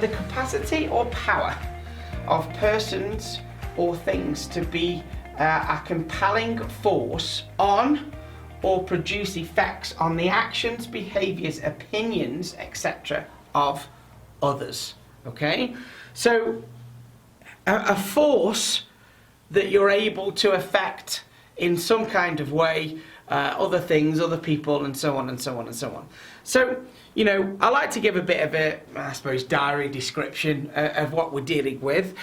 the capacity or power of persons or things to be a compelling force on or produce effects on the actions, behaviours, opinions, etc. of others. Okay? So a force that you're able to affect in some kind of way other things, other people, and so on and so on and so on. So, you know, I like to give a bit of a, I suppose, diary description of what we're dealing with.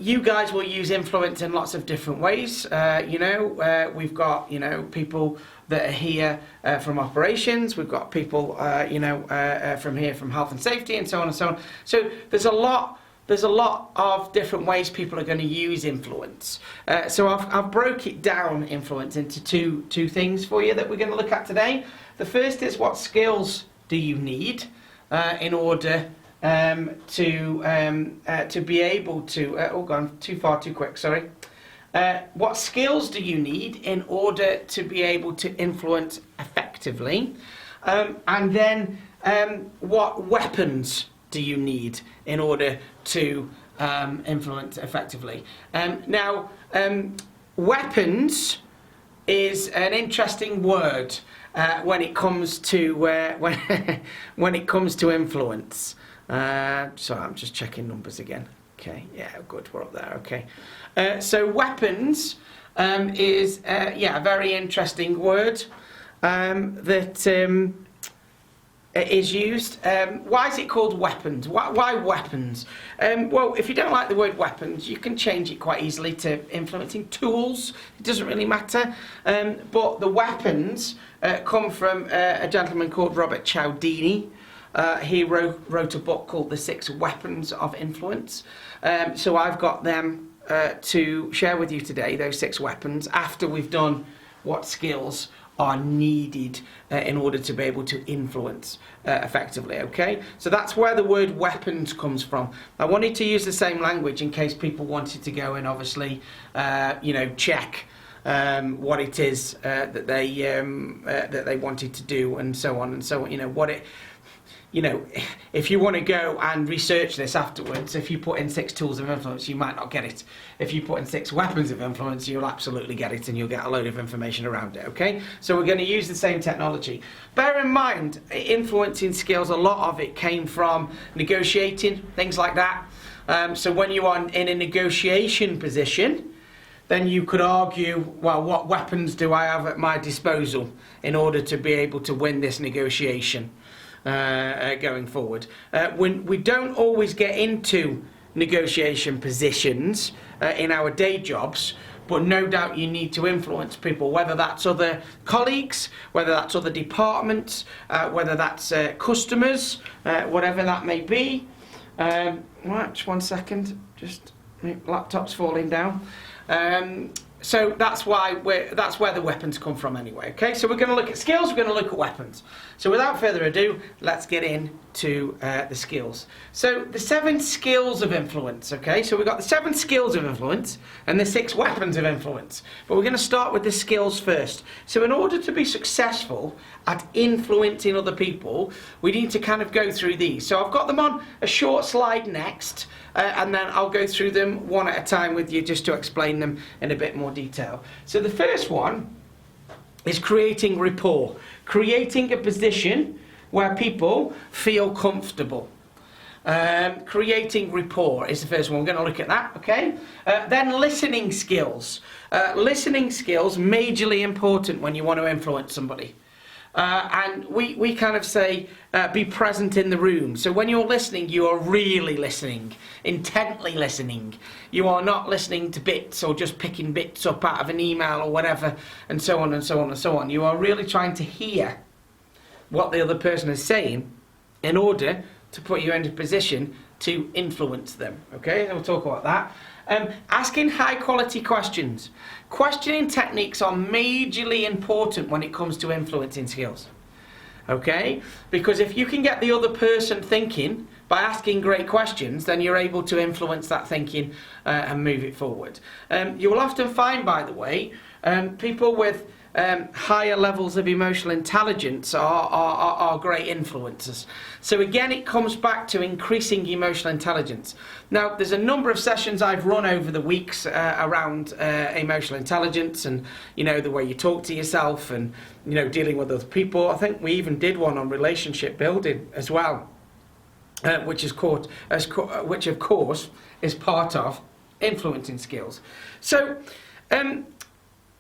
You guys will use influence in lots of different ways. We've got, people that are here from operations. We've got people, from here from health and safety, and so on and so on. So there's a lot of different ways people are going to use influence. So I've broke it down, influence, into two things for you that we're going to look at today. The first is, what skills do you need in order to be able to, gone too far too quick, sorry. What skills do you need in order to be able to influence effectively? And then what weapons do you need in order to influence effectively? Now, weapons is an interesting word when it comes to when it comes to influence. So I'm just checking numbers again. Okay, yeah, good, we're up there. Okay, so weapons is a very interesting word that is used. Why is it called weapons? Why weapons? Well, if you don't like the word weapons, you can change it quite easily to influencing tools. It doesn't really matter. But the weapons come from a gentleman called Robert Cialdini. He wrote a book called The 6 Weapons of Influence. So I've got them to share with you today, those 6 weapons, after we've done what skills are needed in order to be able to influence effectively. Okay, so that's where the word weapons comes from. I wanted to use the same language in case people wanted to go and obviously check what it is that they wanted to do, and so on and so on. If you want to go and research this afterwards, if you put in 6 tools of influence, you might not get it. If you put in 6 weapons of influence, you'll absolutely get it, and you'll get a load of information around it, okay? So we're going to use the same technology. Bear in mind, influencing skills, a lot of it came from negotiating, things like that. So when you are in a negotiation position, then you could argue, well, what weapons do I have at my disposal in order to be able to win this negotiation? Going forward. When we don't always get into negotiation positions in our day jobs, but no doubt you need to influence people, whether that's other colleagues, whether that's other departments, whether that's customers, whatever that may be. Right, 1 second, just my laptop's falling down. So that's where the weapons come from anyway. Okay, so we're going to look at skills, we're going to look at weapons. So without further ado, let's get into the skills. So the 7 skills of influence, okay? So we've got the 7 skills of influence and the 6 weapons of influence. But we're going to start with the skills first. So in order to be successful at influencing other people, we need to kind of go through these. So I've got them on a short slide next, and then I'll go through them one at a time with you just to explain them in a bit more detail. So the first one is creating rapport, creating a position where people feel comfortable. Creating rapport is the first one. We're going to look at that, okay? Then listening skills. Listening skills, majorly important when you want to influence somebody. And we kind of say be present in the room. So when you're listening, you are really listening, intently listening. You are not listening to bits or just picking bits up out of an email or whatever, and so on and so on and so on. You are really trying to hear what the other person is saying in order to put you in a position to influence them. Okay, and we'll talk about that. Asking high quality questions. Questioning techniques are majorly important when it comes to influencing skills. Okay, because if you can get the other person thinking by asking great questions, then you're able to influence that thinking and move it forward. You will often find, by the way, people with higher levels of emotional intelligence are great influencers. So again, it comes back to increasing emotional intelligence. Now, there's a number of sessions I've run over the weeks around emotional intelligence and, the way you talk to yourself and, dealing with other people. I think we even did one on relationship building as well, which of course is part of influencing skills. So,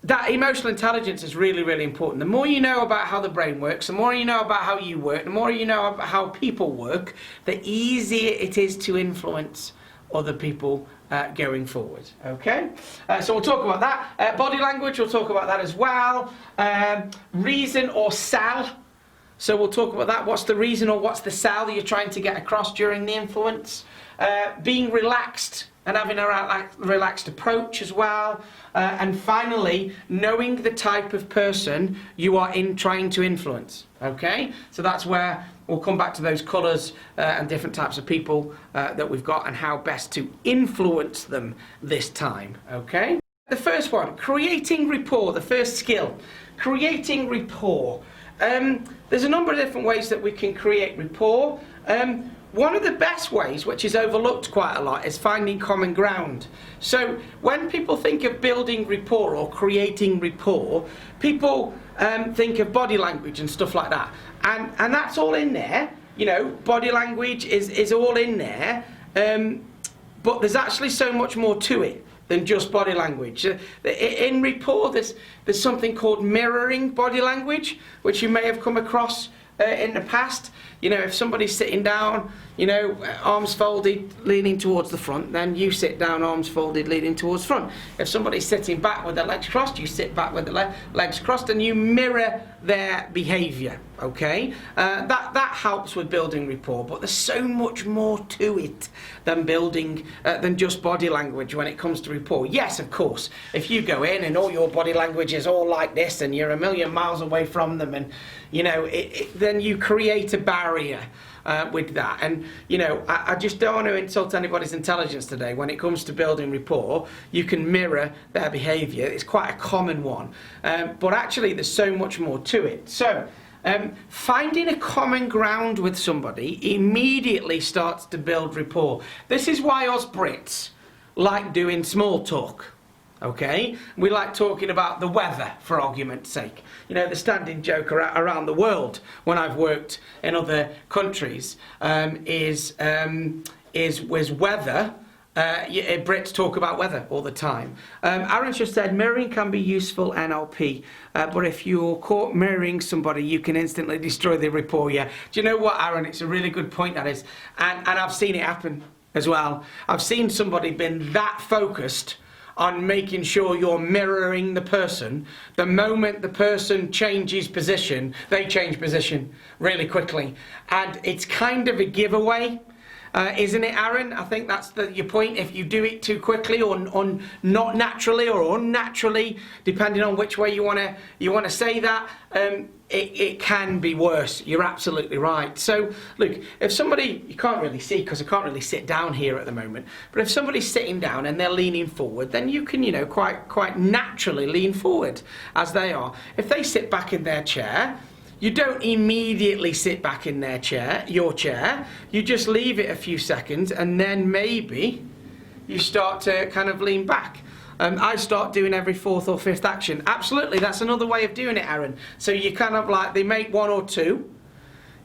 that emotional intelligence is really, really important. The more you know about how the brain works, the more you know about how you work, the more you know about how people work, the easier it is to influence other people going forward. Okay? So we'll talk about that. Body language, we'll talk about that as well. Reason or sell. So we'll talk about that. What's the reason or what's the sell that you're trying to get across during the influence? Being relaxed and having a relaxed approach as well. And finally, knowing the type of person you are trying to influence. Okay? So that's where we'll come back to those colours and different types of people that we've got and how best to influence them this time. Okay? The first one, creating rapport, the first skill. Creating rapport. There's a number of different ways that we can create rapport. One of the best ways, which is overlooked quite a lot, is finding common ground. So when people think of building rapport or creating rapport, people think of body language and stuff like that. And that's all in there. Body language is all in there. But there's actually so much more to it than just body language. In rapport, there's something called mirroring body language, which you may have come across in the past. If somebody's sitting down, arms folded, leaning towards the front, then you sit down, arms folded, leaning towards front. If somebody's sitting back with their legs crossed, you sit back with the legs crossed, and you mirror their behaviour. Okay, that helps with building rapport. But there's so much more to it than just body language when it comes to rapport. Yes, of course, if you go in and all your body language is all like this, and you're a million miles away from them, and then you create a barrier with that. And I just don't want to insult anybody's intelligence today. When it comes to building rapport, you can mirror their behaviour. It's quite a common one, but actually there's so much more to it. So finding a common ground with somebody immediately starts to build rapport. This is why us Brits like doing small talk. Okay, we like talking about the weather, for argument's sake. The standing joke around the world when I've worked in other countries is weather. Brits talk about weather all the time. Aaron's just said mirroring can be useful NLP, but if you're caught mirroring somebody, you can instantly destroy the rapport. Yeah. Do you know what, Aaron? It's a really good point, that is, and I've seen it happen as well. I've seen somebody been that focused on making sure you're mirroring the person. The moment the person changes position, they change position really quickly. And it's kind of a giveaway, isn't it, Aaron? I think that's your point. If you do it too quickly or not naturally or unnaturally, depending on which way you want to say that, it can be worse. You're absolutely right. So look, if somebody, you can't really see because I can't really sit down here at the moment, but if somebody's sitting down and they're leaning forward, then you can quite naturally lean forward as they are. If they sit back in their chair, you don't immediately sit back in your chair, you just leave it a few seconds and then maybe you start to kind of lean back. I start doing every fourth or fifth action. Absolutely, that's another way of doing it, Aaron. So you kind of they make one or two,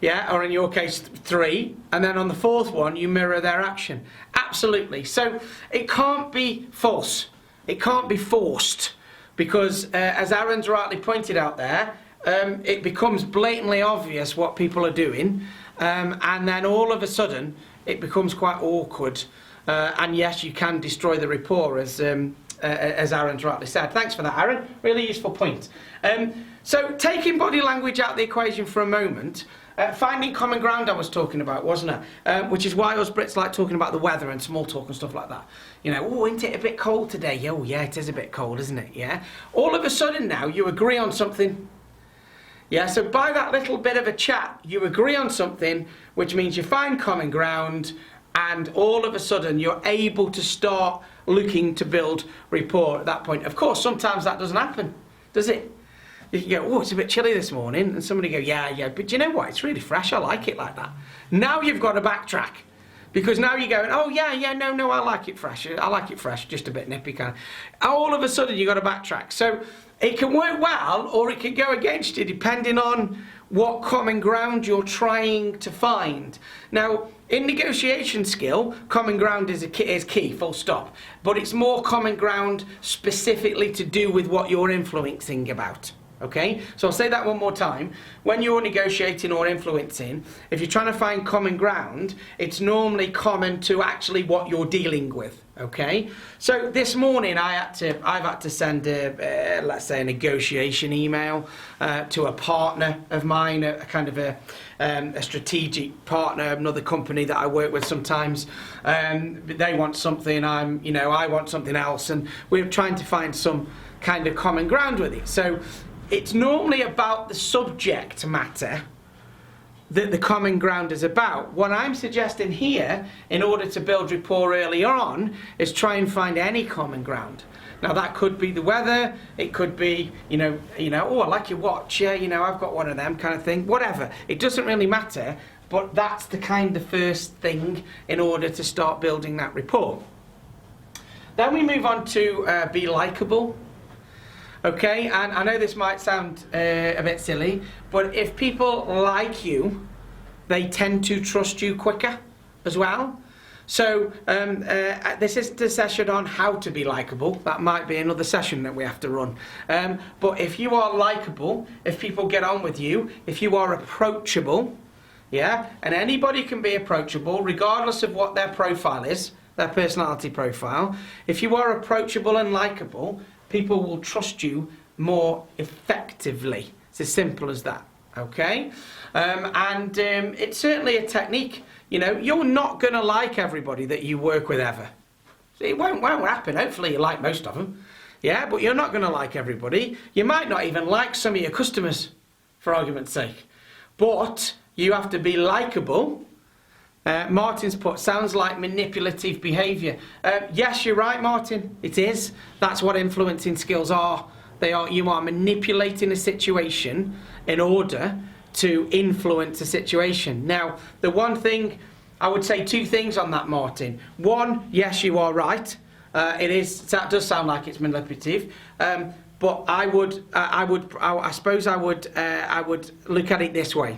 yeah, or in your case 3, and then on the fourth one you mirror their action. Absolutely. So it can't be false. It can't be forced, because as Aaron's rightly pointed out there, it becomes blatantly obvious what people are doing, and then all of a sudden it becomes quite awkward. And yes, you can destroy the rapport, as Aaron's rightly said. Thanks for that, Aaron. Really useful point. So taking body language out of the equation for a moment, finding common ground I was talking about, wasn't it? Which is why us Brits like talking about the weather and small talk and stuff like that. Oh, isn't it a bit cold today? Oh, yeah, it is a bit cold, isn't it? Yeah. All of a sudden now you agree on something. Yeah, so by that little bit of a chat, you agree on something, which means you find common ground, and all of a sudden you're able to start looking to build rapport at that point. Of course, sometimes that doesn't happen, does it? You can go, oh, it's a bit chilly this morning, and somebody go, yeah, but do you know what? It's really fresh. I like it like that. Now you've got to backtrack. Because now you're going, oh yeah, no, I like it fresh. I like it fresh, just a bit nippy kind of. All of a sudden you've got to backtrack. So it can work well or it can go against you depending on what common ground you're trying to find. Now, in negotiation skill, common ground is key, full stop. But it's more common ground specifically to do with what you're influencing about. Okay, so I'll say that one more time. When you're negotiating or influencing, if you're trying to find common ground, it's normally common to actually what you're dealing with. Okay, so this morning I've had to send let's say a negotiation email to a partner of mine, a kind of a strategic partner, another company that I work with sometimes. They want something, I want something else, and we're trying to find some kind of common ground with it. So it's normally about the subject matter that the common ground is about. What I'm suggesting here, in order to build rapport early on, is try and find any common ground. Now that could be the weather, it could be, oh, I like your watch, yeah, I've got one of them kind of thing, whatever. It doesn't really matter, but that's the kind of first thing in order to start building that rapport. Then we move on to be likable. Okay, and I know this might sound a bit silly, but if people like you, they tend to trust you quicker as well. So this is the session on how to be likable. That might be another session that we have to run. But if you are likable, if people get on with you, if you are approachable, yeah, and anybody can be approachable regardless of what their profile is, their personality profile. If you are approachable and likable, people will trust you more effectively. It's as simple as that, okay? It's certainly a technique. You're not going to like everybody that you work with ever. It won't happen. Hopefully you like most of them. Yeah, but you're not going to like everybody. You might not even like some of your customers, for argument's sake. But you have to be likable. Martin's put, sounds like manipulative behaviour. Yes, you're right, Martin. It is. That's what influencing skills are. You are manipulating a situation in order to influence a situation. Now, the one thing, I would say two things on that, Martin. One, yes, you are right. That does sound like it's manipulative. But I suppose I would look at it this way.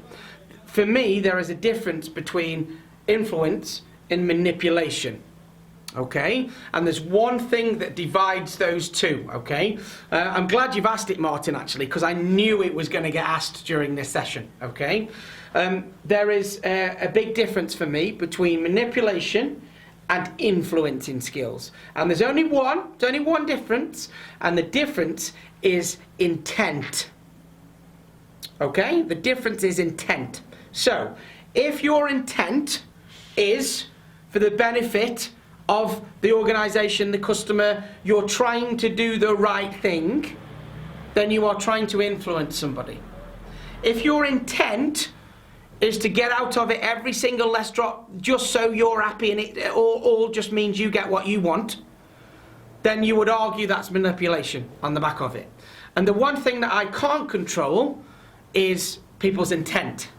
For me, there is a difference between influence and manipulation, okay? And there's one thing that divides those two, okay? I'm glad you've asked it, Martin, actually, because I knew it was going to get asked during this session, okay? There is a big difference for me between manipulation and influencing skills. And there's only one difference, and the difference is intent, okay? The difference is intent. So, if your intent is for the benefit of the organisation, the customer, you're trying to do the right thing, then you are trying to influence somebody. If your intent is to get out of it every single less drop just so you're happy and it all just means you get what you want, then you would argue that's manipulation on the back of it. And the one thing that I can't control is people's intent.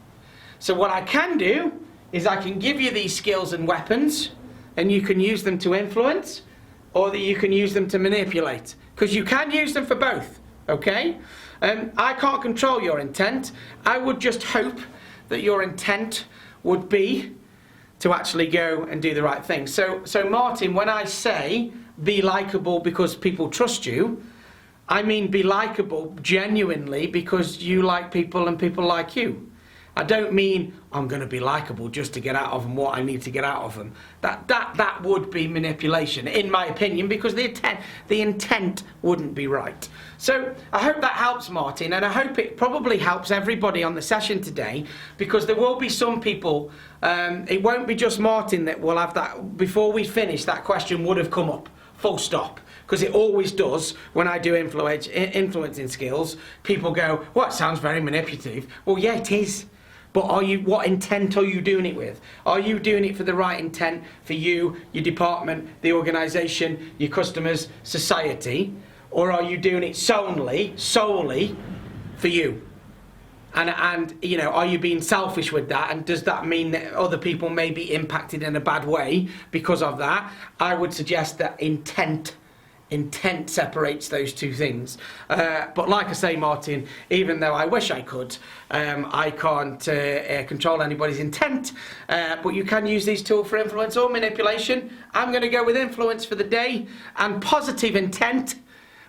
So what I can do is I can give you these skills and weapons, and you can use them to influence, or that you can use them to manipulate, because you can use them for both, okay? I can't control your intent. I would just hope that your intent would be to actually go and do the right thing. So Martin, when I say be likable because people trust you, I mean be likable genuinely because you like people and people like you. I don't mean I'm going to be likable just to get out of them what I need to get out of them. That would be manipulation, in my opinion, because the intent wouldn't be right. So I hope that helps, Martin, and I hope it probably helps everybody on the session today, because there will be some people, it won't be just Martin that will have that. Before we finish, that question would have come up, full stop. Because it always does when I do influencing skills. People go, well, it sounds very manipulative. Well, yeah, it is. But what intent are you doing it with? Are you doing it for the right intent for you, your department, the organisation, your customers, society? Or are you doing it solely for you? And you know, are you being selfish with that? And does that mean that other people may be impacted in a bad way because of that? I would suggest that intent separates those two things. But like I say, Martin, even though I wish I could, I can't control anybody's intent. But you can use these tools for influence or manipulation. I'm going to go with influence for the day and positive intent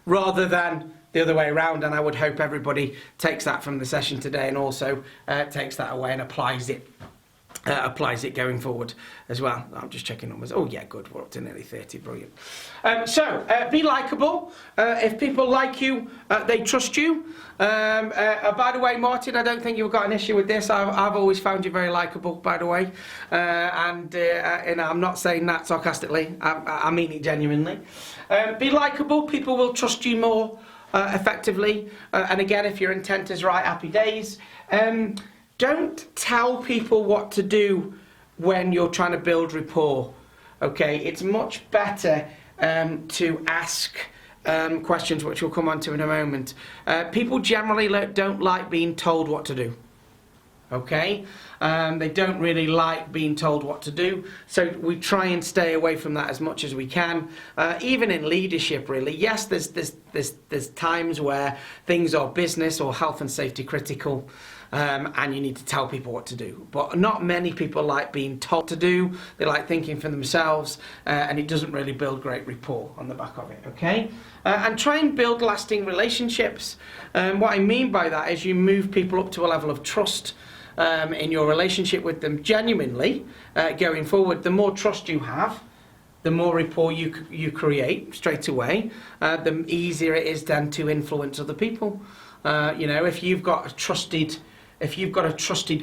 rather than the other way around, and I would hope everybody takes that from the session today and also takes that away and applies it going forward as well. I'm just checking numbers. Oh yeah, good, we're up to nearly 30, brilliant. So be likable. If people like you, they trust you. By the way, Martin, I don't think you've got an issue with this. I've always found you very likable, by the way, and I'm not saying that sarcastically, I mean it genuinely. Be likable, people will trust you more effectively, and again, if your intent is right, happy days. Don't tell people what to do when you're trying to build rapport. Okay, it's much better to ask questions, which we'll come on to in a moment. People generally don't like being told what to do. Okay, they don't really like being told what to do, so we try and stay away from that as much as we can. Even in leadership, really, yes, there's times where things are business or health and safety critical, and you need to tell people what to do. But not many people like being told to do. They like thinking for themselves, and it doesn't really build great rapport on the back of it. Okay, and try and build lasting relationships. What I mean by that is you move people up to a level of trust in your relationship with them genuinely going forward. The more trust you have, the more rapport you create straight away, the easier it is then to influence other people. You know, if you've got a trusted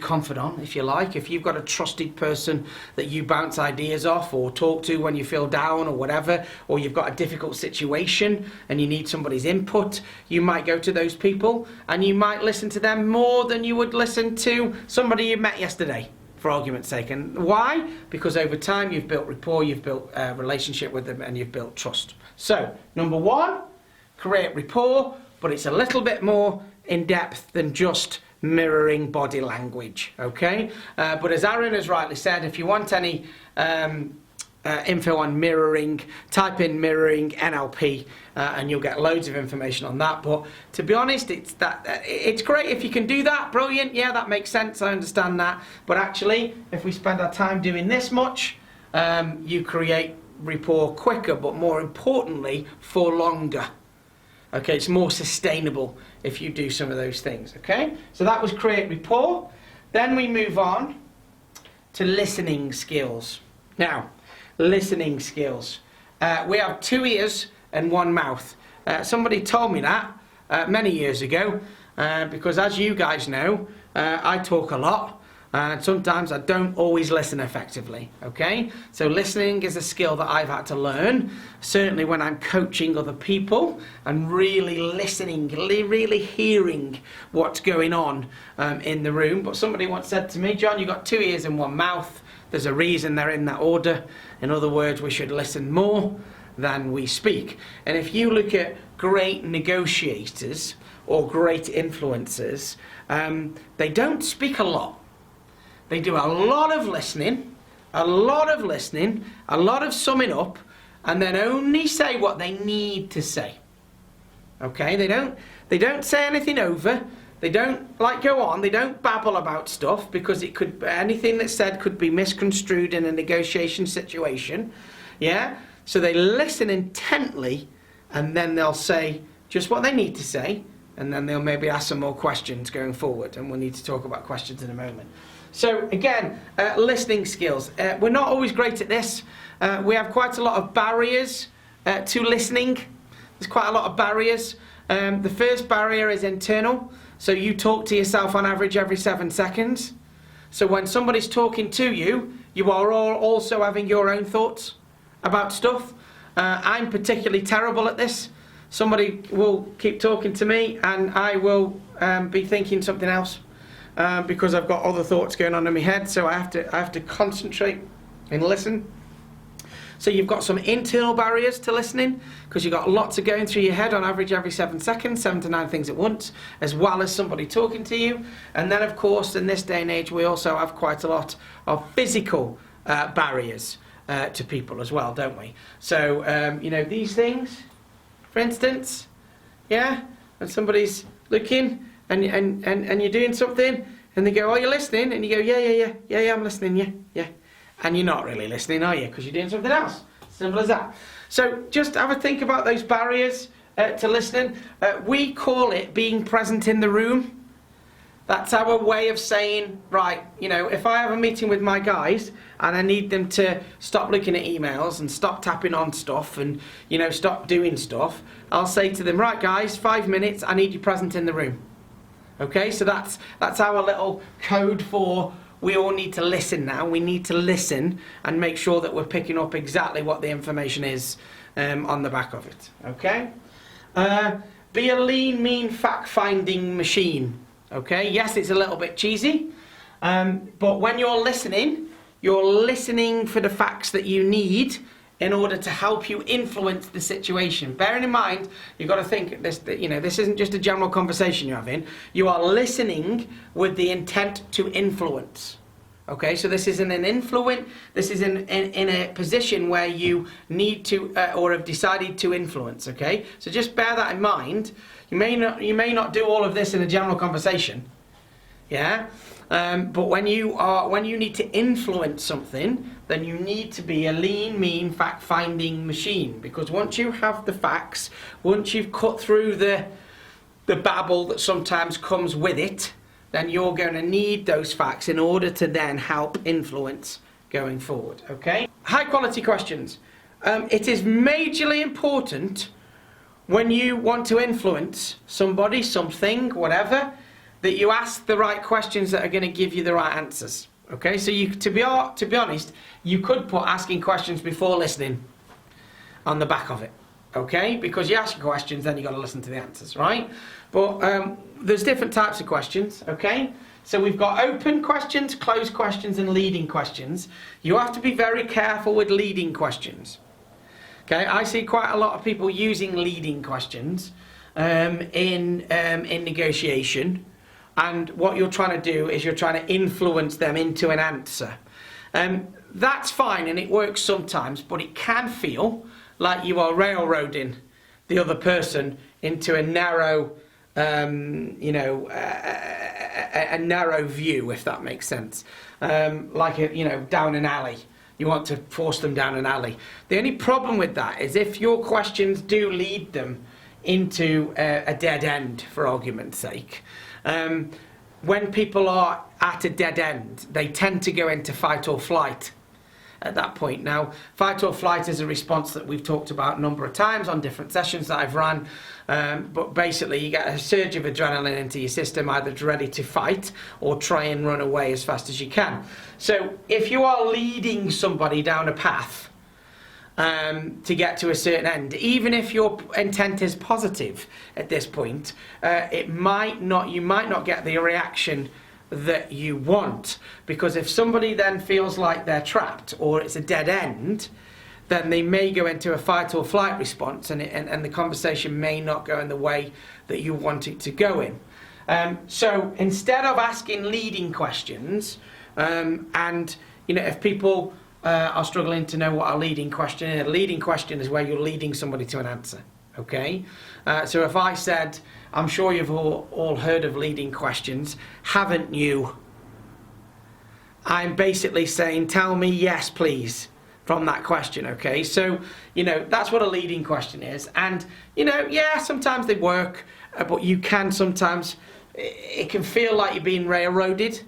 confidant, if you like, if you've got a trusted person that you bounce ideas off or talk to when you feel down or whatever, or you've got a difficult situation and you need somebody's input, you might go to those people and you might listen to them more than you would listen to somebody you met yesterday, for argument's sake. And why? Because over time you've built rapport, you've built a relationship with them, and you've built trust. So, number one, create rapport, but it's a little bit more in depth than just mirroring body language, okay? But as Aaron has rightly said, if you want any info on mirroring, type in mirroring NLP, and you'll get loads of information on that. But to be honest, it's great if you can do that, brilliant, yeah, that makes sense, I understand that. But actually, if we spend our time doing this much, you create rapport quicker, but more importantly, for longer. Okay, it's more sustainable if you do some of those things, okay? So that was create rapport. Then we move on to listening skills. Now, listening skills. We have 2 ears and 1 mouth. Somebody told me that many years ago, because as you guys know, I talk a lot. And sometimes I don't always listen effectively, okay? So listening is a skill that I've had to learn, certainly when I'm coaching other people and really listening, really hearing what's going on in the room. But somebody once said to me, John, you've got 2 ears and 1 mouth. There's a reason they're in that order. In other words, we should listen more than we speak. And if you look at great negotiators or great influencers, they don't speak a lot. They do a lot of listening, a lot of summing up, and then only say what they need to say. Okay, they don't say anything over. They don't go on. They don't babble about stuff, because anything that's said could be misconstrued in a negotiation situation. Yeah, so they listen intently, and then they'll say just what they need to say, and then they'll maybe ask some more questions going forward, and we'll need to talk about questions in a moment. So again, listening skills. We're not always great at this. We have quite a lot of barriers to listening. There's quite a lot of barriers. The first barrier is internal. So you talk to yourself on average every 7 seconds. So when somebody's talking to you, you are all also having your own thoughts about stuff. I'm particularly terrible at this. Somebody will keep talking to me and I will be thinking something else. Because I've got other thoughts going on in my head, so I have to concentrate and listen. So you've got some internal barriers to listening, because you've got lots of going through your head on average every 7 seconds, 7 to 9 things at once, as well as somebody talking to you. And then, of course, in this day and age, we also have quite a lot of physical barriers to people as well, don't we? So, you know, these things, for instance, yeah, and somebody's looking and you're doing something, and they go, "Oh, you're listening?" And you go, yeah, I'm listening, yeah. And you're not really listening, are you? Because you're doing something else. Simple as that. So just have a think about those barriers to listening. We call it being present in the room. That's our way of saying, right, you know, if I have a meeting with my guys and I need them to stop looking at emails and stop tapping on stuff and, you know, stop doing stuff, I'll say to them, right guys, 5 minutes, I need you present in the room. Okay, so that's our little code for we all need to listen now. We need to listen and make sure that we're picking up exactly what the information is on the back of it. Okay? Be a lean, mean, fact-finding machine. Okay? Yes, it's a little bit cheesy, but when you're listening for the facts that you need in order to help you influence the situation. Bearing in mind, you've got to think this. You know, this isn't just a general conversation you're having. You are listening with the intent to influence. Okay, so this isn't an influence. This is in a position where you need to or have decided to influence. Okay, so just bear that in mind. You may not do all of this in a general conversation. Yeah. But when you need to influence something, then you need to be a lean, mean, fact-finding machine. Because once you have the facts, once you've cut through the babble that sometimes comes with it, then you're going to need those facts in order to then help influence going forward. Okay? High-quality questions. It is majorly important when you want to influence somebody, something, whatever, that you ask the right questions that are going to give you the right answers. Okay, so to be honest, you could put asking questions before listening on the back of it. Okay, because you ask questions, then you got to listen to the answers, right? But there's different types of questions. Okay, so we've got open questions, closed questions, and leading questions. You have to be very careful with leading questions. Okay, I see quite a lot of people using leading questions in negotiation. And what you're trying to do is you're trying to influence them into an answer. That's fine and it works sometimes, but it can feel like you are railroading the other person into a narrow, a narrow view, if that makes sense. Like down an alley. You want to force them down an alley. The only problem with that is if your questions do lead them into a dead end, for argument's sake. When people are at a dead end, they tend to go into fight or flight at that point. Now, fight or flight is a response that we've talked about a number of times on different sessions that I've run. But basically, you get a surge of adrenaline into your system, either ready to fight or try and run away as fast as you can. So if you are leading somebody down a path to get to a certain end, even if your intent is positive at this point, you might not get the reaction that you want, because if somebody then feels like they're trapped or it's a dead end, then they may go into a fight or flight response, and the conversation may not go in the way that you want it to go in. So instead of asking leading questions, and if people are struggling to know what a leading question is. A leading question is where you're leading somebody to an answer. Okay? So if I said, I'm sure you've all heard of leading questions, haven't you? I'm basically saying, tell me yes, please, from that question. Okay? So, that's what a leading question is. And, sometimes they work, but you can sometimes, it can feel like you're being railroaded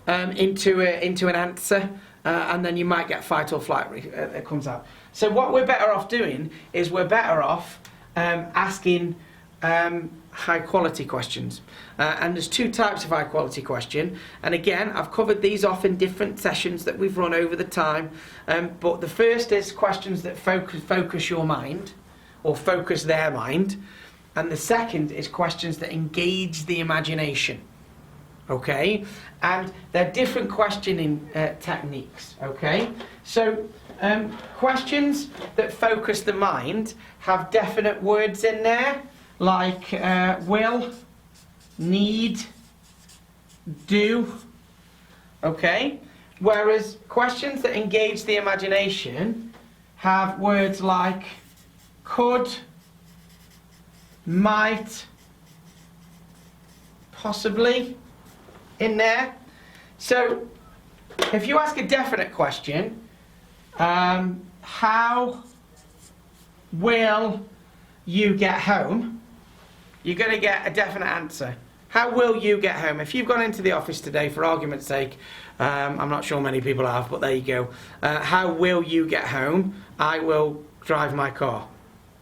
into an answer. And then you might get fight or flight that comes out. So what we're better off doing is we're better off asking high quality questions. And there's two types of high quality question. And again, I've covered these off in different sessions that we've run over the time. But the first is questions that focus your mind, or focus their mind. And the second is questions that engage the imagination. Okay, and they're different questioning techniques. Okay, so questions that focus the mind have definite words in there, like will, need, do, okay? Whereas questions that engage the imagination have words like could, might, possibly in there. So if you ask a definite question, how will you get home? You're going to get a definite answer. How will you get home? If you've gone into the office today, for argument's sake, I'm not sure many people have, but there you go. How will you get home? I will drive my car.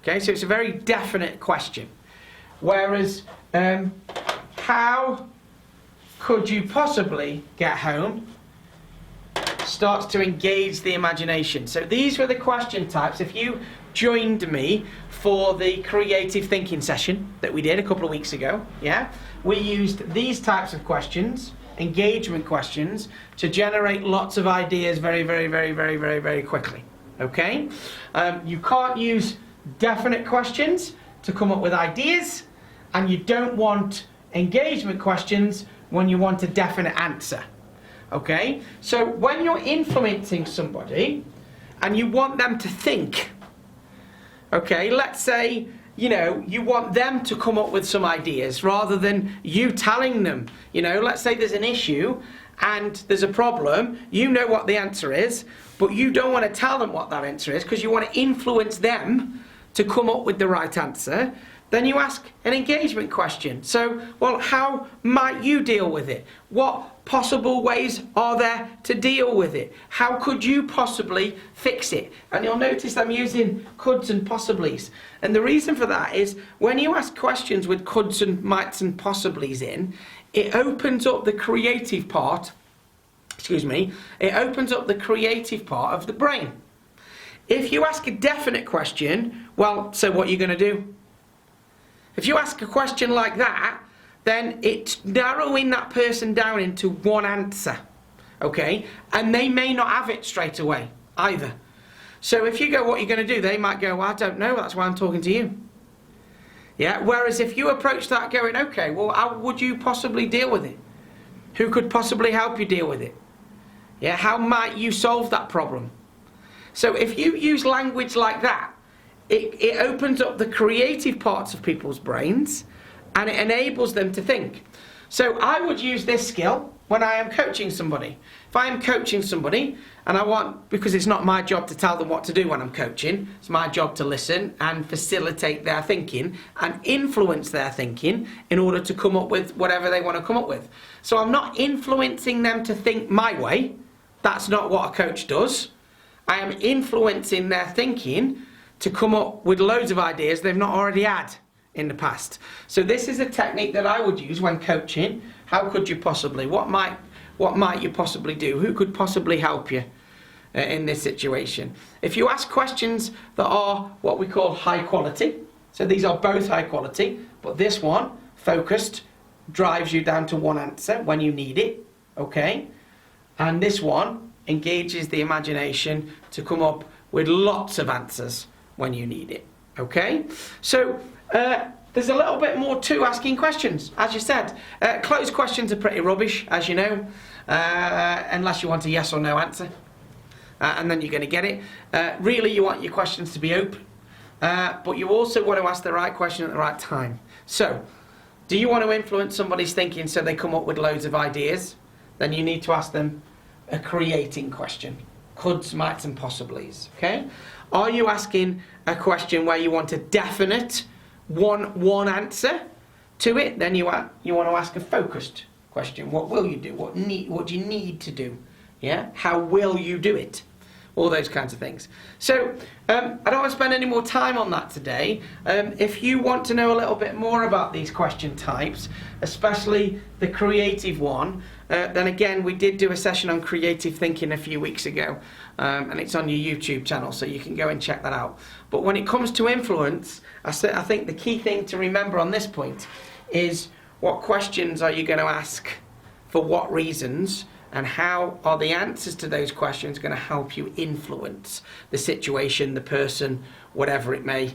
Okay, so it's a very definite question. Whereas, how could you possibly get home starts to engage the imagination. So these were the question types. If you joined me for the creative thinking session that we did a couple of weeks ago, yeah, we used these types of questions, engagement questions, to generate lots of ideas very quickly. Okay? You can't use definite questions to come up with ideas, and you don't want engagement questions when you want a definite answer. Okay? So when you're influencing somebody and you want them to think, okay, let's say, you know, you want them to come up with some ideas rather than you telling them. You know, let's say there's an issue and there's a problem, you know what the answer is, but you don't want to tell them what that answer is because you want to influence them to come up with the right answer. Then you ask an engagement question. So, well, how might you deal with it? What possible ways are there to deal with it? How could you possibly fix it? And you'll notice I'm using coulds and possiblies. And the reason for that is when you ask questions with coulds and mights and possiblies in, it opens up the creative part, it opens up the creative part of the brain. If you ask a definite question, well, so what are you going to do? If you ask a question like that, then it's narrowing that person down into one answer, okay? And they may not have it straight away either. So if you go, what are you going to do? They might go, well, I don't know, that's why I'm talking to you. Yeah. Whereas if you approach that going, okay, well, how would you possibly deal with it? Who could possibly help you deal with it? Yeah. How might you solve that problem? So if you use language like that, it opens up the creative parts of people's brains and it enables them to think. So I would use this skill when I am coaching somebody. If I am coaching somebody and I want, because it's not my job to tell them what to do when I'm coaching, it's my job to listen and facilitate their thinking and influence their thinking in order to come up with whatever they want to come up with. So I'm not influencing them to think my way. That's not what a coach does. I am influencing their thinking to come up with loads of ideas they've not already had in the past. So this is a technique that I would use when coaching. How could you possibly? What might you possibly do? Who could possibly help you in this situation? If you ask questions that are what we call high quality, so these are both high quality, but this one, focused, drives you down to one answer when you need it, okay? And this one engages the imagination to come up with lots of answers when you need it, okay? So there's a little bit more to asking questions, as you said. Closed questions are pretty rubbish, as you know, unless you want a yes or no answer, and then you're going to get it. Really, you want your questions to be open, but you also want to ask the right question at the right time. So, do you want to influence somebody's thinking so they come up with loads of ideas? Then you need to ask them a creating question. Coulds, mights and possiblies, okay? Are you asking a question where you want a definite one answer to it? Then you want to ask a focused question. What will you do? What do you need to do? Yeah? How will you do it? All those kinds of things. So I don't want to spend any more time on that today. If you want to know a little bit more about these question types, especially the creative one, then again, we did do a session on creative thinking a few weeks ago, and it's on your YouTube channel, so you can go and check that out. But when it comes to influence, I think the key thing to remember on this point is what questions are you going to ask, for what reasons, and how are the answers to those questions going to help you influence the situation, the person, whatever it may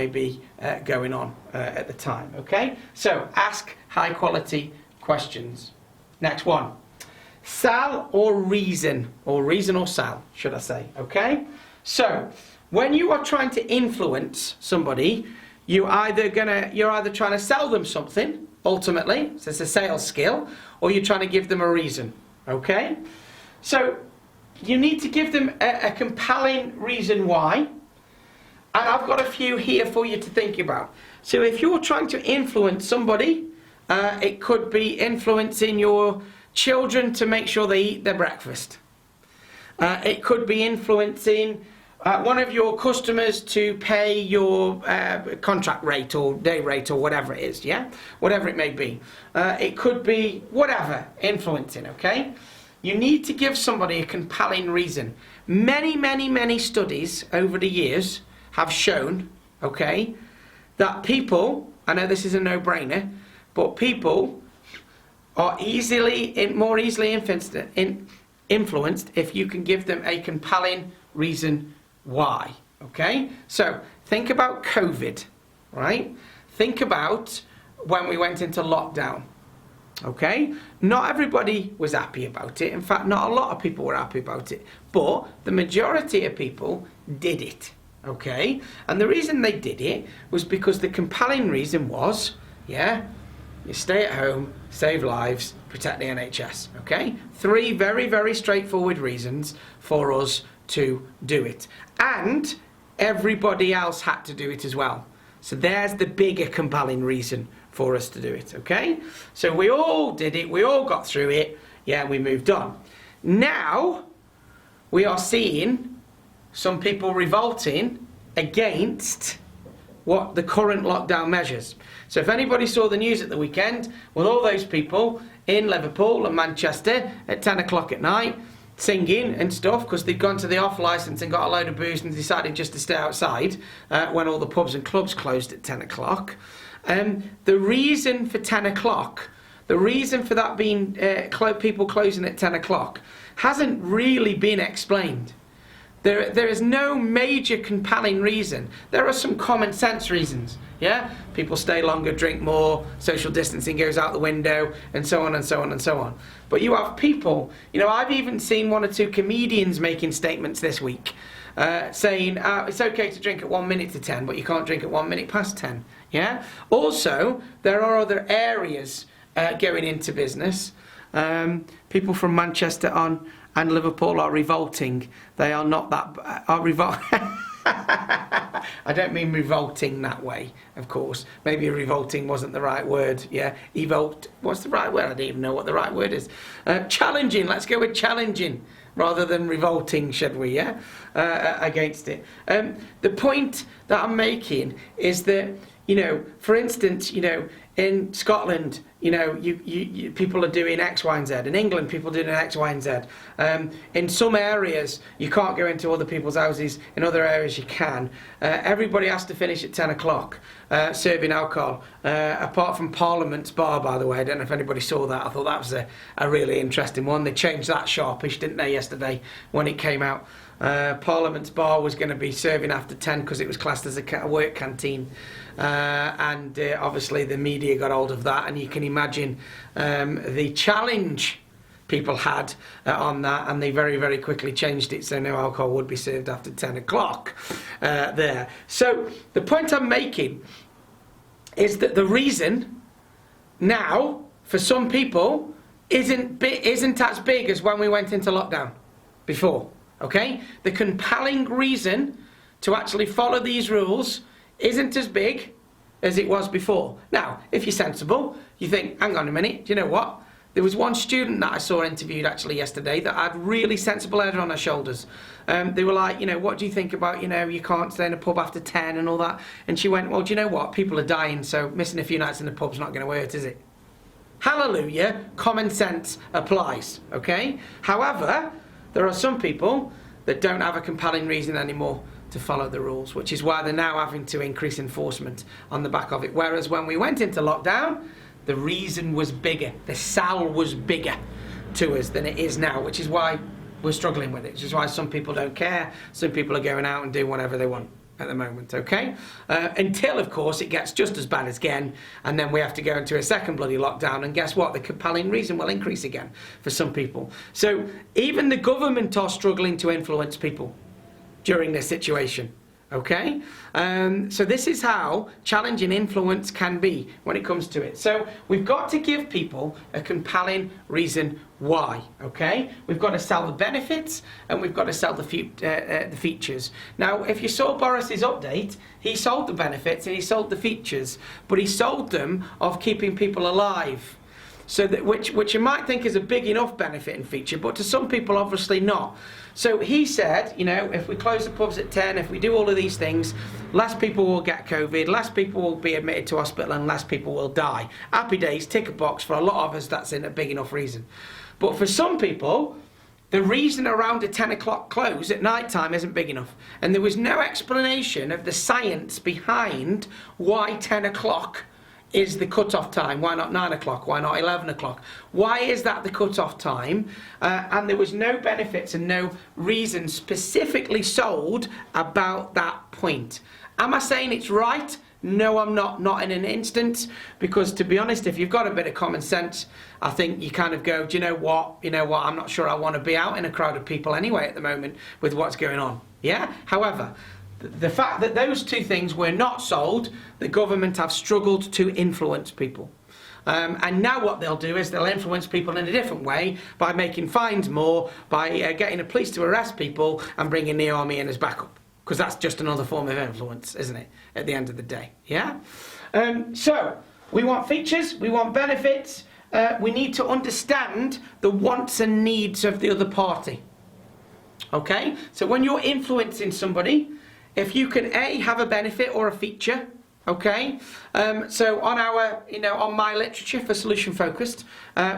be going on at the time. Okay, so ask high quality questions. Next one, sell or reason or sell, should I say? Okay, so when you are trying to influence somebody, you're either trying to sell them something ultimately, so it's a sales skill, or you're trying to give them a reason. Okay, so you need to give them a compelling reason why, and I've got a few here for you to think about. So if you're trying to influence somebody, it could be influencing your children to make sure they eat their breakfast. It could be influencing one of your customers to pay your contract rate or day rate or whatever it is, yeah? Whatever it may be. It could be whatever, influencing, okay? You need to give somebody a compelling reason. Many studies over the years have shown, okay, that people, I know this is a no-brainer, but people are more easily influenced if you can give them a compelling reason why. Okay, so think about COVID, right? Think about when we went into lockdown. Okay, not everybody was happy about it. In fact, not a lot of people were happy about it, but the majority of people did it. Okay, and the reason they did it was because the compelling reason was, yeah, you stay at home, save lives, protect the NHS. Okay, 3 very straightforward reasons for us to do it, and everybody else had to do it as well. So there's the bigger compelling reason for us to do it. Okay, so we all did it, we all got through it, yeah, and we moved on. Now we are seeing some people revolting against what the current lockdown measures. So if anybody saw the news at the weekend, with all those people in Liverpool and Manchester at 10 o'clock at night singing and stuff because they'd gone to the off licence and got a load of booze and decided just to stay outside when all the pubs and clubs closed at 10 o'clock. The reason for 10 o'clock, the reason for that being people closing at 10 o'clock hasn't really been explained. There is no major compelling reason. There are some common sense reasons. Yeah, people stay longer, drink more, social distancing goes out the window, and so on and so on and so on. But you have people, you know, I've even seen 1 or 2 comedians making statements this week saying it's okay to drink at 1 minute to 10, but you can't drink at 1 minute past 10. Yeah. Also, there are other areas going into business. People from Manchester and Liverpool are revolting. They are not that I don't mean revolting that way, of course. Maybe revolting wasn't the right word. Yeah, evolt. What's the right word? I don't even know what the right word is. Challenging. Let's go with challenging rather than revolting, should we? Yeah, against it. The point that I'm making is that, you know, for instance, you know, in Scotland, you know, you people are doing X, Y, and Z. In England, people are doing X, Y, and Z. In some areas, you can't go into other people's houses. In other areas, you can. Everybody has to finish at 10 o'clock serving alcohol, apart from Parliament's bar, by the way. I don't know if anybody saw that. I thought that was a really interesting one. They changed that sharpish, didn't they, yesterday when it came out. Parliament's bar was going to be serving after 10 because it was classed as a work canteen. And obviously the media got hold of that, and you can imagine the challenge people had on that, and they very quickly changed it so no alcohol would be served after 10 o'clock there. So the point I'm making is that the reason now for some people isn't as big as when we went into lockdown before. Okay, the compelling reason to actually follow these rules isn't as big as it was before. Now, if you're sensible, you think, hang on a minute, do you know what? There was one student that I saw interviewed actually yesterday that had really sensible head on her shoulders. They were like, you know, what do you think about, you know, you can't stay in a pub after 10 and all that? And she went, well, do you know what? People are dying, so missing a few nights in the pub's not going to hurt, is it? Hallelujah, common sense applies, okay? However, there are some people that don't have a compelling reason anymore to follow the rules, which is why they're now having to increase enforcement on the back of it. Whereas when we went into lockdown, the reason was bigger, the sell was bigger. to us than it is now, which is why we're struggling with it, which is why some people don't care, some people are going out and doing whatever they want at the moment, okay? Until, of course, it gets just as bad again, and then we have to go into a second bloody lockdown, and guess what? The compelling reason will increase again for some people. So even the government are struggling to influence people during this situation, okay? So this is how challenging influence can be when it comes to it. So we've got to give people a compelling reason why, okay? We've got to sell the benefits and we've got to sell the features. Now, if you saw Boris's update, he sold the benefits and he sold the features, but he sold them of keeping people alive. So that, which you might think is a big enough benefit and feature, but to some people obviously not. So he said, you know, if we close the pubs at 10, if we do all of these things, less people will get COVID, less people will be admitted to hospital, and less people will die. Happy days, tick a box. For a lot of us, that's a big enough reason. But for some people, the reason around a 10 o'clock close at night time isn't big enough. And there was no explanation of the science behind why 10 o'clock is the cut-off time. Why not 9 o'clock? Why not 11 o'clock? Why is that the cut-off time? And there was no benefits and no reason specifically sold about that point. Am I saying it's right? No, I'm not in an instance, because to be honest, if you've got a bit of common sense, I think you kind of go, do you know what, I'm not sure I want to be out in a crowd of people anyway at the moment with what's going on. Yeah? However, the fact that those two things were not sold, the government have struggled to influence people. And now what they'll do is they'll influence people in a different way by making fines more, by getting the police to arrest people and bringing the army in as backup. Because that's just another form of influence, isn't it, at the end of the day, yeah? So, we want features, we want benefits, we need to understand the wants and needs of the other party. Okay? So when you're influencing somebody, if you can A, have a benefit or a feature, okay? So on our, on my literature for solution focused,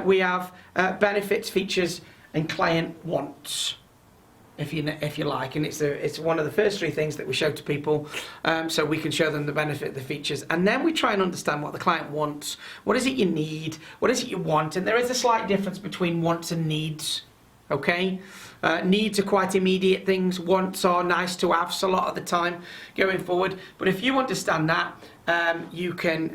we have benefits, features, and client wants. If you like, and it's one of the first three things that we show to people, so we can show them the benefit, the features, and then we try and understand what the client wants. What is it you need? What is it you want? And there is a slight difference between wants and needs. Okay, needs are quite immediate things. Wants are nice to haves a lot of the time going forward. But if you understand that, you can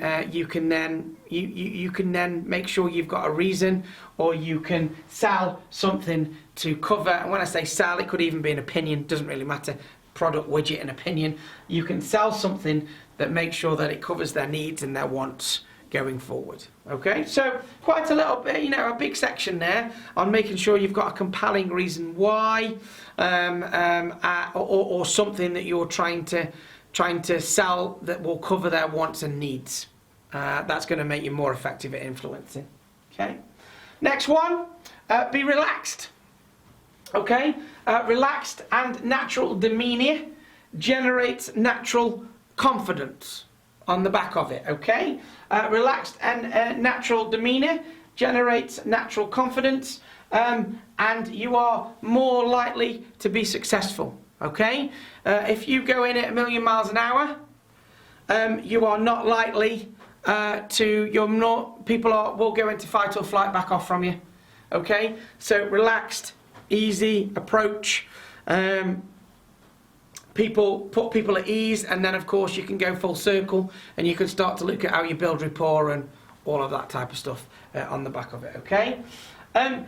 then make sure you've got a reason, or you can sell something to cover. And when I say sell, it could even be an opinion. Doesn't really matter. Product, widget, and opinion. You can sell something that makes sure that it covers their needs and their wants going forward. Okay, so quite a little bit, a big section there on making sure you've got a compelling reason why, or something that you're trying to sell that will cover their wants and needs. That's going to make you more effective at influencing. Okay, next one, be relaxed. Okay, relaxed and natural demeanour generates natural confidence on the back of it. Okay, relaxed and natural demeanour generates natural confidence, and you are more likely to be successful. Okay, if you go in at 1,000,000 miles an hour, you are not likely will go into fight or flight back off from you. Okay, so relaxed, easy approach. Put people at ease, and then of course you can go full circle and you can start to look at how you build rapport and all of that type of stuff on the back of it. Okay,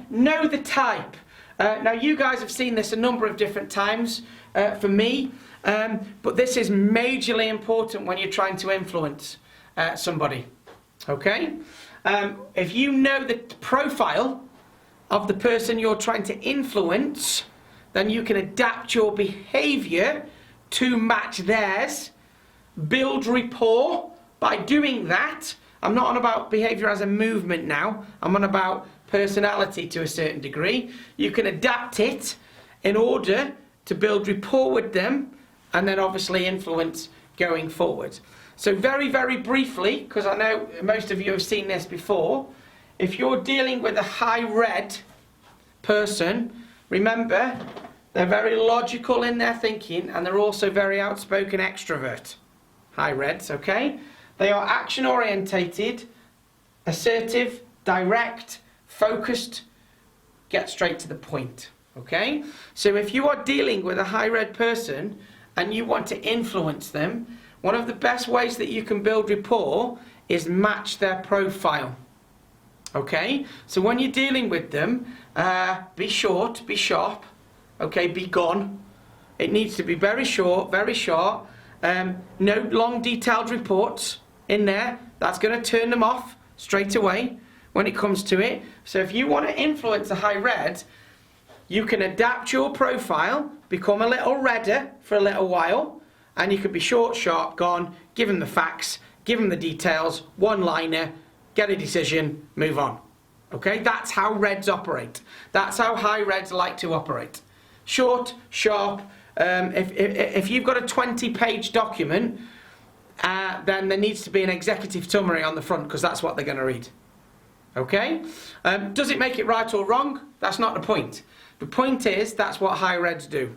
know the type. Now you guys have seen this a number of different times for me, but this is majorly important when you're trying to influence somebody. Okay, if you know the profile of the person you're trying to influence, then you can adapt your behaviour to match theirs, build rapport by doing that. I'm not on about behaviour as a movement now, I'm on about personality to a certain degree. You can adapt it in order to build rapport with them and then obviously influence going forward. So very, very briefly, because I know most of you have seen this before, if you're dealing with a high red person, remember, they're very logical in their thinking and they're also very outspoken extrovert. High reds, okay? They are action orientated, assertive, direct, focused, get straight to the point. Okay? So if you are dealing with a high red person and you want to influence them, one of the best ways that you can build rapport is match their profile. Okay? So when you're dealing with them, be short, be sharp, okay, be gone. It needs to be very short, very sharp. No long detailed reports in there. That's going to turn them off straight away when it comes to it. So if you want to influence a high red, you can adapt your profile, become a little redder for a little while, and you could be short, sharp, gone, give them the facts, give them the details, one-liner, get a decision, move on. Okay, that's how reds operate. That's how high reds like to operate. Short, sharp. If you've got a 20-page document, then there needs to be an executive summary on the front, because that's what they're going to read. Okay? Does it make it right or wrong? That's not the point. The point is, that's what high reds do.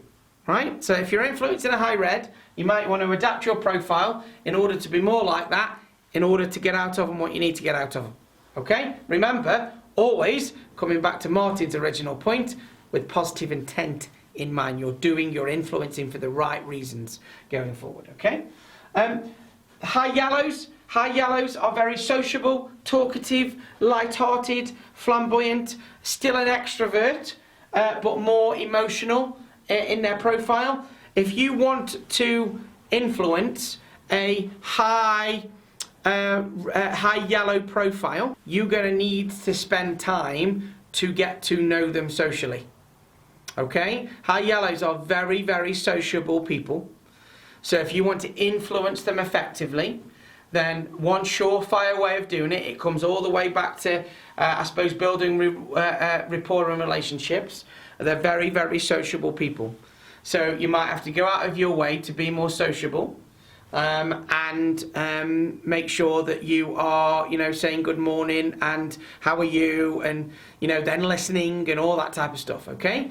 Right? So if you're influencing a high red, you might want to adapt your profile in order to be more like that, in order to get out of them what you need to get out of them. Okay? Remember, always, coming back to Martin's original point, with positive intent in mind. You're influencing for the right reasons going forward. Okay? High yellows are very sociable, talkative, light-hearted, flamboyant, still an extrovert, but more emotional in their profile. If you want to influence a high yellow profile, you're going to need to spend time to get to know them socially. Okay? High yellows are very, very sociable people. So if you want to influence them effectively, then one surefire way of doing it, it comes all the way back to, I suppose, building rapport and relationships. They're very, very sociable people. So you might have to go out of your way to be more sociable, and make sure that you are, saying good morning and how are you, and, then listening and all that type of stuff, okay?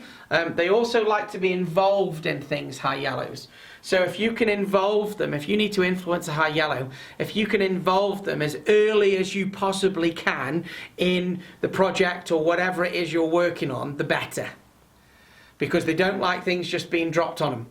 They also like to be involved in things, high yellows. So if you can involve them, if you need to influence a high yellow, if you can involve them as early as you possibly can in the project or whatever it is you're working on, the better. Because they don't like things just being dropped on them.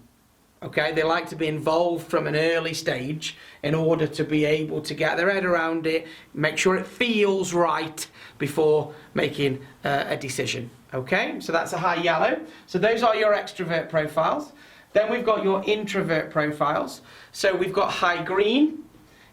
Okay, they like to be involved from an early stage in order to be able to get their head around it, make sure it feels right before making a decision. Okay, so that's a high yellow. So those are your extrovert profiles. Then we've got your introvert profiles. So we've got high green.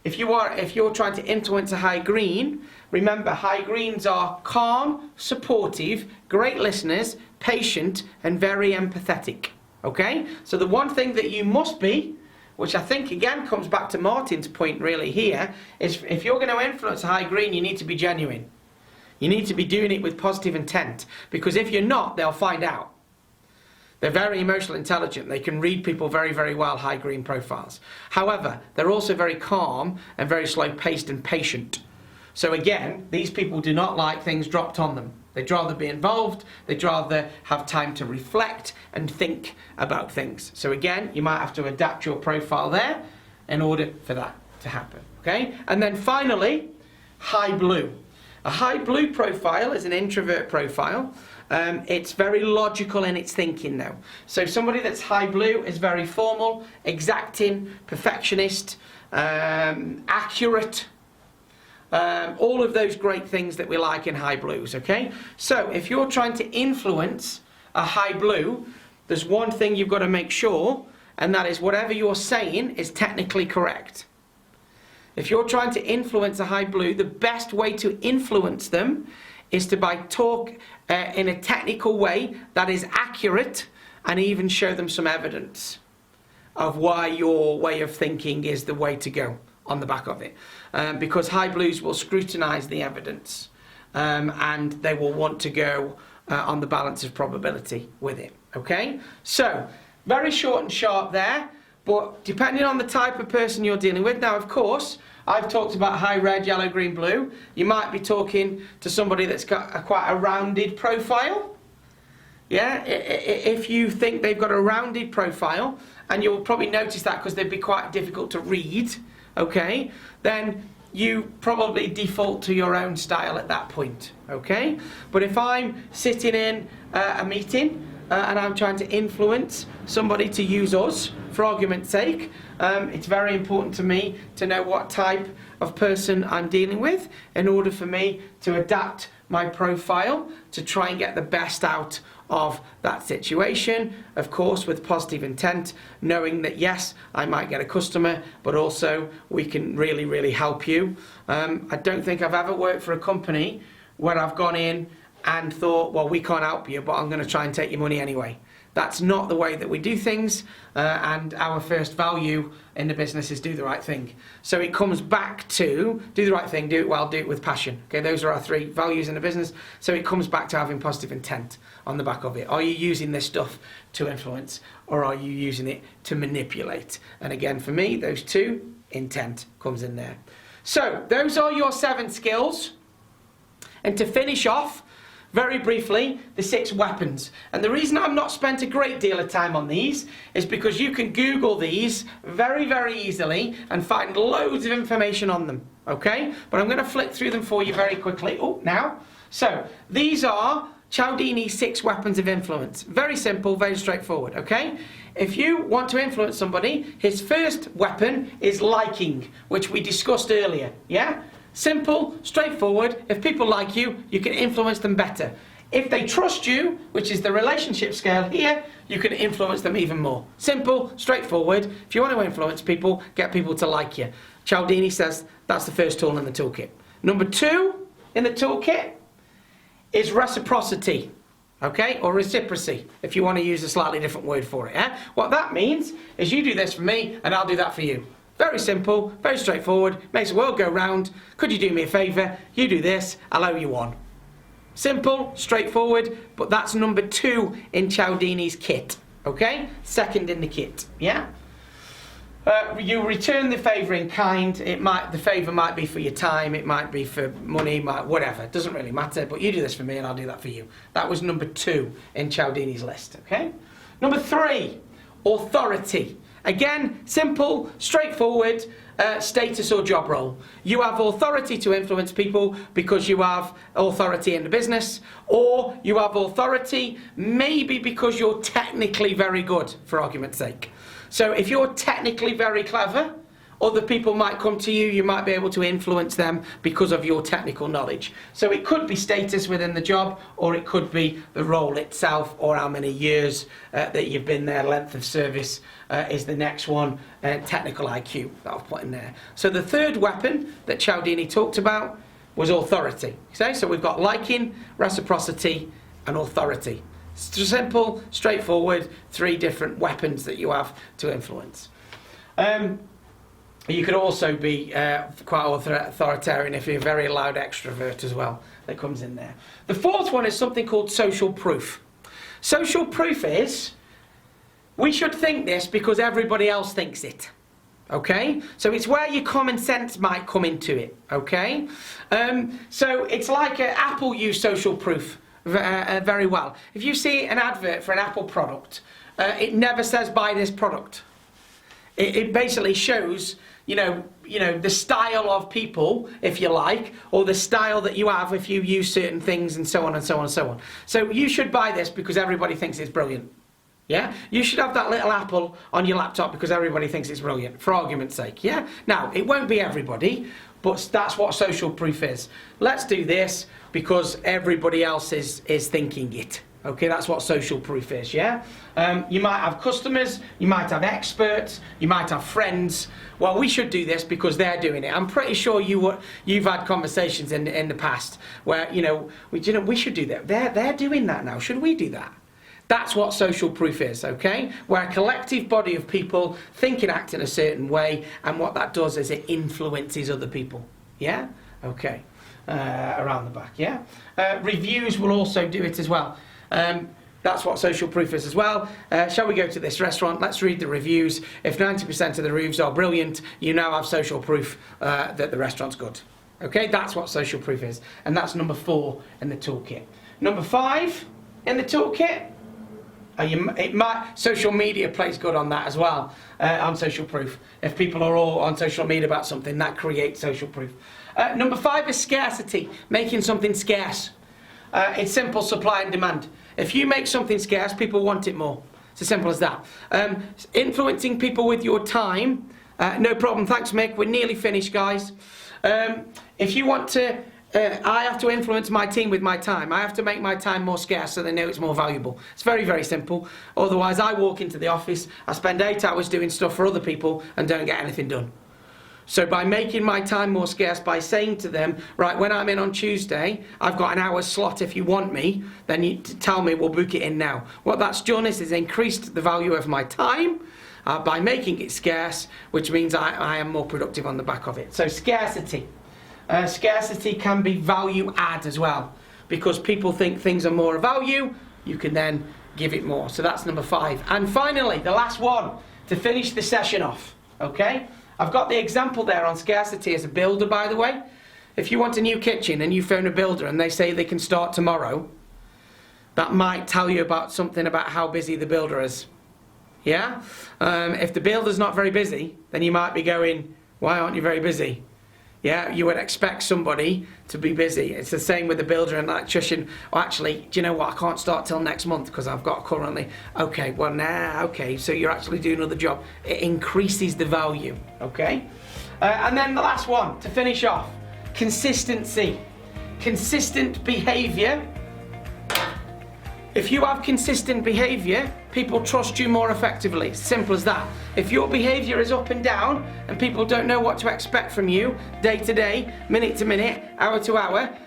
If you're trying to influence a high green, remember high greens are calm, supportive, great listeners, patient, and very empathetic. Okay? So the one thing that you must be, which I think again comes back to Martin's point really here, is if you're going to influence a high green, you need to be genuine. You need to be doing it with positive intent, because if you're not, they'll find out. They're very emotionally intelligent. They can read people very, very well, high green profiles. However, they're also very calm and very slow-paced and patient. So again, these people do not like things dropped on them. They'd rather be involved. They'd rather have time to reflect and think about things. So again, you might have to adapt your profile there in order for that to happen. Okay? And then finally, high blue. A high blue profile is an introvert profile. It's very logical in its thinking now. So somebody that's high blue is very formal, exacting, perfectionist, accurate, all of those great things that we like in high blues, okay? So if you're trying to influence a high blue, there's one thing you've got to make sure, and that is whatever you're saying is technically correct. If you're trying to influence a high blue, the best way to influence them is to talk in a technical way that is accurate, and even show them some evidence of why your way of thinking is the way to go on the back of it. Because high blues will scrutinize the evidence, and they will want to go on the balance of probability with it. Okay? So, very short and sharp there, but depending on the type of person you're dealing with. Now, of course, I've talked about high red, yellow, green, blue. You might be talking to somebody that's got quite a rounded profile. Yeah, if you think they've got a rounded profile, and you'll probably notice that because they'd be quite difficult to read, okay, then you probably default to your own style at that point, okay? But if I'm sitting in a meeting and I'm trying to influence somebody to use us, for argument's sake, it's very important to me to know what type of person I'm dealing with in order for me to adapt my profile to try and get the best out of that situation, of course with positive intent, knowing that yes, I might get a customer, but also we can really help you. I don't think I've ever worked for a company where I've gone in and thought, well, we can't help you, but I'm going to try and take your money anyway. That's not the way that we do things, and our first value in the business is do the right thing. So it comes back to do the right thing, do it well, do it with passion. Okay, those are our 3 values in the business. So it comes back to having positive intent on the back of it. Are you using this stuff to influence, or are you using it to manipulate? And again, for me, those 2, intent comes in there. So those are your 7 skills. And to finish off, very briefly, the 6 weapons. And the reason I've not spent a great deal of time on these is because you can Google these very easily and find loads of information on them, okay? But I'm going to flick through them for you very quickly. Now. So, these are Cialdini's 6 weapons of influence. Very simple, very straightforward, okay? If you want to influence somebody, his first weapon is liking, which we discussed earlier, yeah? Simple, straightforward. If people like you, you can influence them better. If they trust you, which is the relationship scale here, you can influence them even more. Simple, straightforward. If you want to influence people, get people to like you. Cialdini says that's the first tool in the toolkit. Number 2 in the toolkit is reciprocity. Okay, or reciprocity, if you want to use a slightly different word for it. What that means is you do this for me and I'll do that for you. Very simple, very straightforward, makes the world go round. Could you do me a favour? You do this, I'll owe you one. Simple, straightforward, but that's number 2 in Cialdini's kit. Okay? Second in the kit, yeah? You return the favour in kind. The favour might be for your time, it might be for money, whatever. It doesn't really matter, but you do this for me and I'll do that for you. That was number 2 in Cialdini's list, okay? Number 3, authority. Again, simple, straightforward, status or job role. You have authority to influence people because you have authority in the business, or you have authority maybe because you're technically very good, for argument's sake. So if you're technically very clever, other people might come to you, you might be able to influence them because of your technical knowledge. So it could be status within the job, or it could be the role itself, or how many years that you've been there, length of service is the next one, technical IQ that I've put in there. So the third weapon that Cialdini talked about was authority. Okay? So we've got liking, reciprocity, and authority. Simple, straightforward, 3 different weapons that you have to influence. You could also be quite authoritarian if you're a very loud extrovert as well. That comes in there. The 4th one is something called social proof. Social proof is, we should think this because everybody else thinks it. Okay? So it's where your common sense might come into it. Okay? So it's like Apple use social proof very well. If you see an advert for an Apple product, it never says buy this product. It basically shows the style of people, if you like, or the style that you have if you use certain things, and so on and so on and so on. So you should buy this because everybody thinks it's brilliant. Yeah? You should have that little Apple on your laptop because everybody thinks it's brilliant, for argument's sake. Yeah? Now, it won't be everybody, but that's what social proof is. Let's do this because everybody else is thinking it. Okay, that's what social proof is, yeah? You might have customers, you might have experts, you might have friends. Well, we should do this because they're doing it. I'm pretty sure you've had conversations in the past where, we should do that. They're doing that now. Should we do that? That's what social proof is, okay? Where a collective body of people think and act in a certain way, and what that does is it influences other people, yeah? Okay, around the back, yeah? Reviews will also do it as well. That's what social proof is as well. Shall we go to this restaurant? Let's read the reviews. If 90% of the reviews are brilliant, you now have social proof that the restaurant's good. Okay, that's what social proof is. And that's number 4 in the toolkit. Number 5 in the toolkit Social media plays good on that as well, on social proof. If people are all on social media about something, that creates social proof. Number 5 is scarcity, making something scarce. It's simple, supply and demand. If you make something scarce, people want it more. It's as simple as that. Influencing people with your time, no problem. Thanks, Mick. We're nearly finished, guys. If you want to, I have to influence my team with my time. I have to make my time more scarce so they know it's more valuable. It's very, very simple. Otherwise, I walk into the office, I spend 8 hours doing stuff for other people and don't get anything done. So by making my time more scarce, by saying to them, right, when I'm in on Tuesday, I've got an hour's slot if you want me, then you tell me, we'll book it in now. What that's done is increased the value of my time by making it scarce, which means I am more productive on the back of it. So scarcity. Scarcity can be value add as well, because people think things are more value, you can then give it more. So that's number 5. And finally, the last one, to finish the session off, okay? I've got the example there on scarcity as a builder, by the way. If you want a new kitchen and you phone a builder and they say they can start tomorrow, that might tell you about something about how busy the builder is. Yeah? If the builder's not very busy, then you might be going, why aren't you very busy? Yeah, you would expect somebody to be busy. It's the same with the builder and electrician. Oh, actually, do you know what? I can't start till next month because I've got currently. Okay, well, okay, so you're actually doing another job. It increases the value, okay? And then the last one, to finish off, consistency. Consistent behaviour. If you have consistent behaviour, people trust you more effectively. Simple as that. If your behaviour is up and down and people don't know what to expect from you day to day, minute to minute, hour to hour,